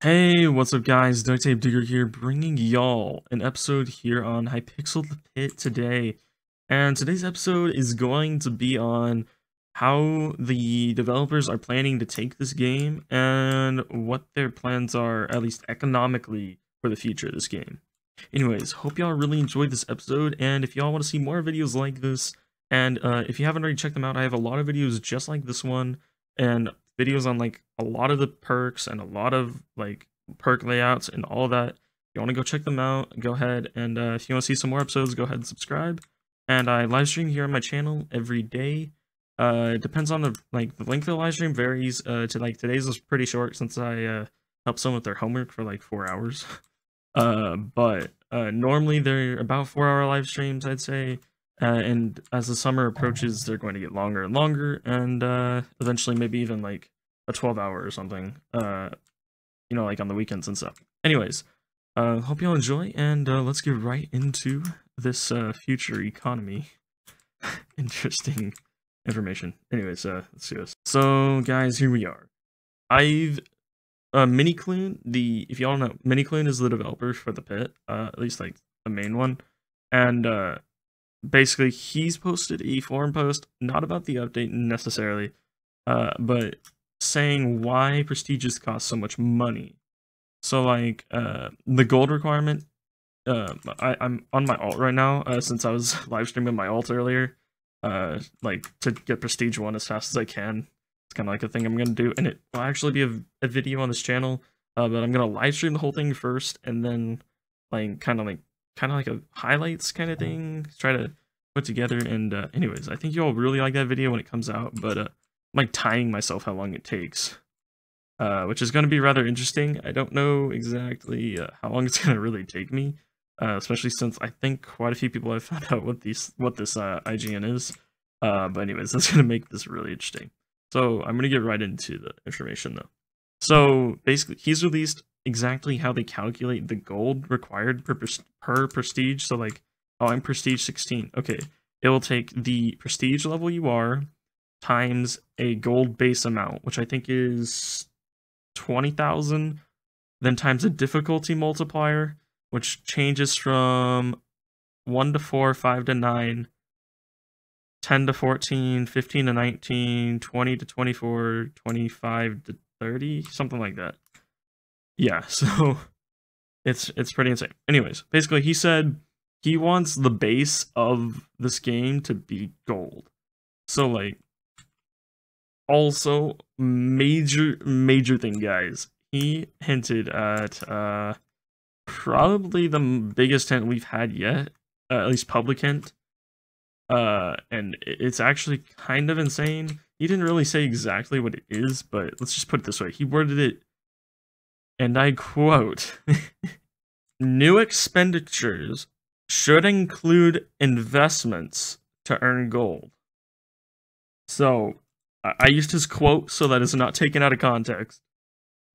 Hey, what's up guys, Duct Tape Digger here, bringing y'all an episode here on Hypixel the Pit today. And today's episode is going to be on how the developers are planning to take this game and what their plans are, at least economically, for the future of this game. Anyways, hope y'all really enjoyed this episode, and if y'all want to see more videos like this, and if you haven't already checked them out, I have a lot of videos just like this one, and videos on like a lot of the perks and a lot of like perk layouts and all that. If you want to go check them out, go ahead, and if you want to see some more episodes, go ahead and subscribe. And I live stream here on my channel every day. It depends on the length of the live stream varies. To like today's was pretty short since I helped someone with their homework for like 4 hours. But normally they're about 4-hour live streams, I'd say. And as the summer approaches, they're going to get longer and longer, and eventually maybe even like a 12-hour or something. You know, like on the weekends and stuff. Anyways, hope y'all enjoy, and let's get right into this future economy. Interesting information. Anyways, let's do this. So, guys, here we are. I've Minikloon, if y'all know, Minikloon is the developer for the pit, at least like the main one, and basically he's posted a forum post, not about the update necessarily, but saying why prestiges cost so much money. So like the gold requirement, I'm on my alt right now, since I was live streaming my alt earlier, like to get prestige 1 as fast as I can. It's kind of like a thing I'm gonna do, and it will actually be a video on this channel, but I'm gonna live stream the whole thing first, and then like kind of like a highlights kind of thing, try to put together. And anyways, I think you'll really like that video when it comes out, but I'm like timing myself how long it takes, which is going to be rather interesting. I don't know exactly how long it's going to really take me, especially since I think quite a few people have found out what this IGN is. But anyways, that's going to make this really interesting. So I'm going to get right into the information though. So basically, he's released exactly how they calculate the gold required per prestige. So like, oh, I'm prestige 16. Okay, it will take the prestige level you are times a gold base amount, which I think is 20,000, then times a difficulty multiplier, which changes from 1 to 4, 5 to 9, 10 to 14, 15 to 19, 20 to 24, 25 to 30, something like that. Yeah, so it's pretty insane. Anyways, basically he said he wants the base of this game to be gold. So like, also major thing, guys. He hinted at probably the biggest hint we've had yet, at least public hint. And it's actually kind of insane. He didn't really say exactly what it is, but let's just put it this way. He worded it, and I quote, "New expenditures should include investments to earn gold." So, I used his quote so that it's not taken out of context,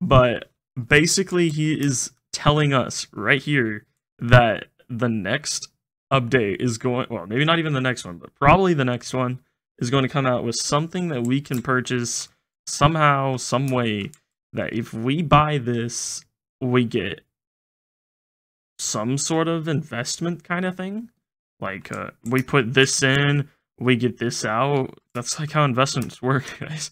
but basically he is telling us right here that the next update is going, well, maybe not even the next one, but probably the next one is going to come out with something that we can purchase somehow, some way, that if we buy this, we get some sort of investment kind of thing. Like, we put this in, we get this out. That's like how investments work, guys.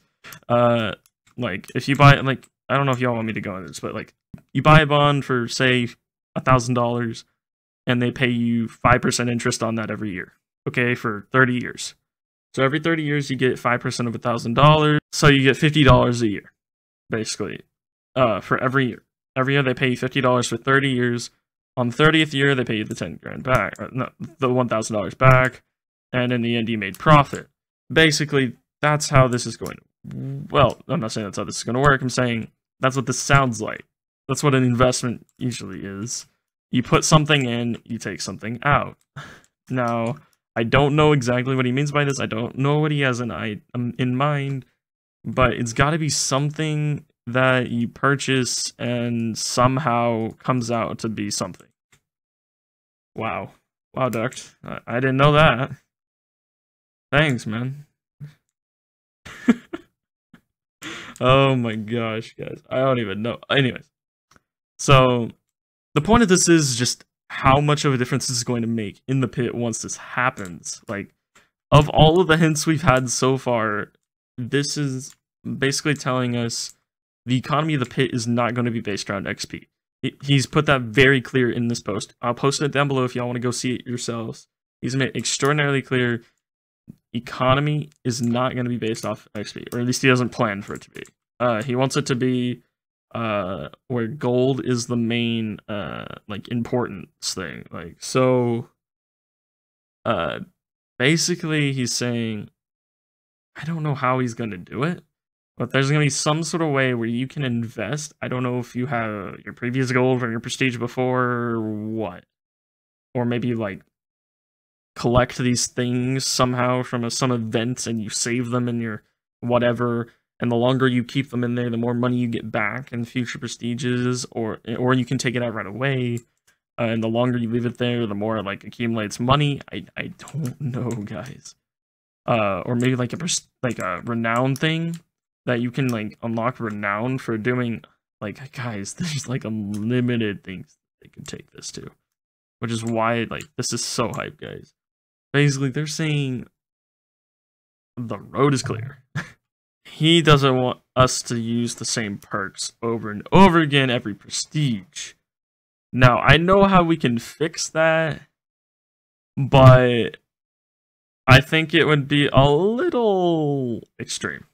Like if you buy, like, I don't know if y'all want me to go into this, but like you buy a bond for say $1,000, and they pay you 5% interest on that every year. Okay, for 30 years. So every 30 years you get 5% of $1,000. So you get $50 a year, basically, for every year. Every year they pay you $50 for 30 years. On the 30th year they pay you the 10 grand back, or no, the $1,000 back. And in the end, you made profit. Basically, that's how this is going to... Well, I'm not saying that's how this is going to work. I'm saying that's what this sounds like. That's what an investment usually is. You put something in, you take something out. Now, I don't know exactly what he means by this. I don't know what he has in mind. But it's got to be something that you purchase and somehow comes out to be something. Wow. Wow, Duct. I didn't know that. Thanks, man. Oh my gosh, guys. I don't even know. Anyways, So the point of this is just how much of a difference this is going to make in the pit once this happens. Like, of all of the hints we've had so far, this is basically telling us the economy of the pit is not going to be based around XP. He's put that very clear in this post. I'll post it down below if y'all want to go see it yourselves. He's made extraordinarily clear economy is not going to be based off XP, or at least he doesn't plan for it to be. He wants it to be where gold is the main like importance thing. Like, so basically he's saying, I don't know how he's going to do it, but there's going to be some sort of way where you can invest. I don't know if you have your previous gold or your prestige before or what. Or maybe like collect these things somehow from some event and you save them in your whatever, and the longer you keep them in there, the more money you get back in future prestiges, or you can take it out right away. And the longer you leave it there, the more it like accumulates money. I don't know, guys. Or maybe like a renown thing that you can like unlock renown for doing. Like, guys, there's like unlimited things they can take this to, which is why like this is so hype, guys. Basically, they're saying the road is clear. He doesn't want us to use the same perks over and over again every prestige. Now, I know how we can fix that, but I think it would be a little extreme.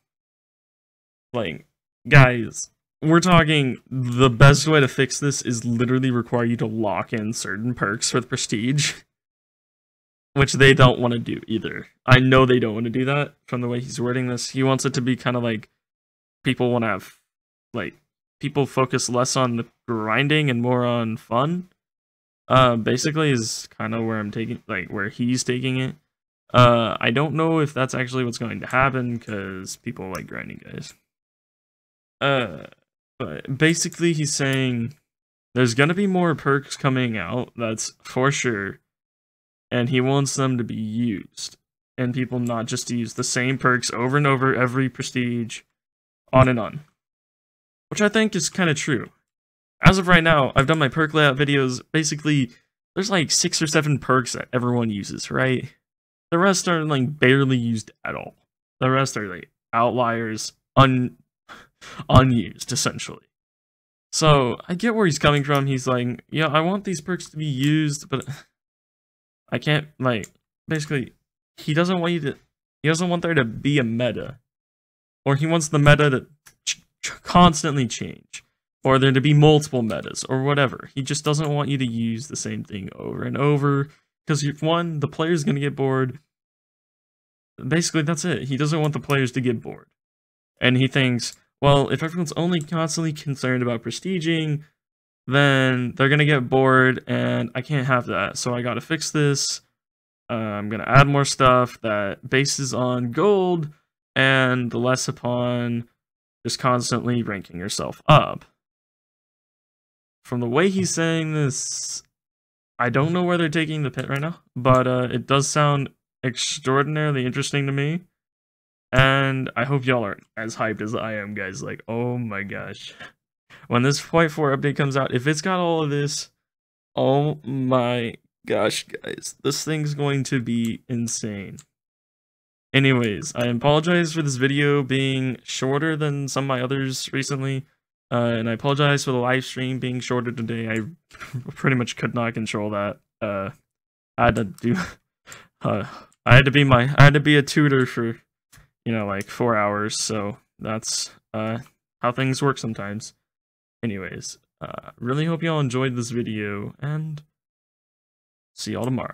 Like, guys, we're talking the best way to fix this is literally require you to lock in certain perks for the prestige, which they don't want to do either. I know they don't want to do that from the way he's wording this. He wants it to be kind of like people want to have, like, people focus less on the grinding and more on fun. Basically is kind of where I'm taking, like, where he's taking it. I don't know if that's actually what's going to happen because people like grinding, guys. But basically he's saying there's gonna be more perks coming out, that's for sure. And he wants them to be used. And people not just to use the same perks over and over every prestige, on and on. Which I think is kind of true. As of right now, I've done my perk layout videos. Basically, there's like 6 or 7 perks that everyone uses, right? The rest are like barely used at all. The rest are like outliers, unused, essentially. So, I get where he's coming from. He's like, yeah, I want these perks to be used, but I can't, like, basically, he doesn't want there to be a meta. Or he wants the meta to constantly change. Or there to be multiple metas, or whatever. He just doesn't want you to use the same thing over and over. Because, one, the player's going to get bored. Basically, that's it. He doesn't want the players to get bored. And he thinks, well, if everyone's only constantly concerned about prestiging, then they're going to get bored, and I can't have that. So I got to fix this. I'm going to add more stuff that bases on gold, and less upon just constantly ranking yourself up. From the way he's saying this, I don't know where they're taking the pit right now, but it does sound extraordinarily interesting to me. And I hope y'all are as hyped as I am, guys. Like, oh my gosh. When this 0.4 update comes out, if it's got all of this, oh my gosh, guys. This thing's going to be insane. Anyways, I apologize for this video being shorter than some of my others recently. And I apologize for the live stream being shorter today. I pretty much could not control that. I had to do, I had to be a tutor for, you know, like 4 hours. So that's how things work sometimes. Anyways, really hope y'all enjoyed this video, and see y'all tomorrow.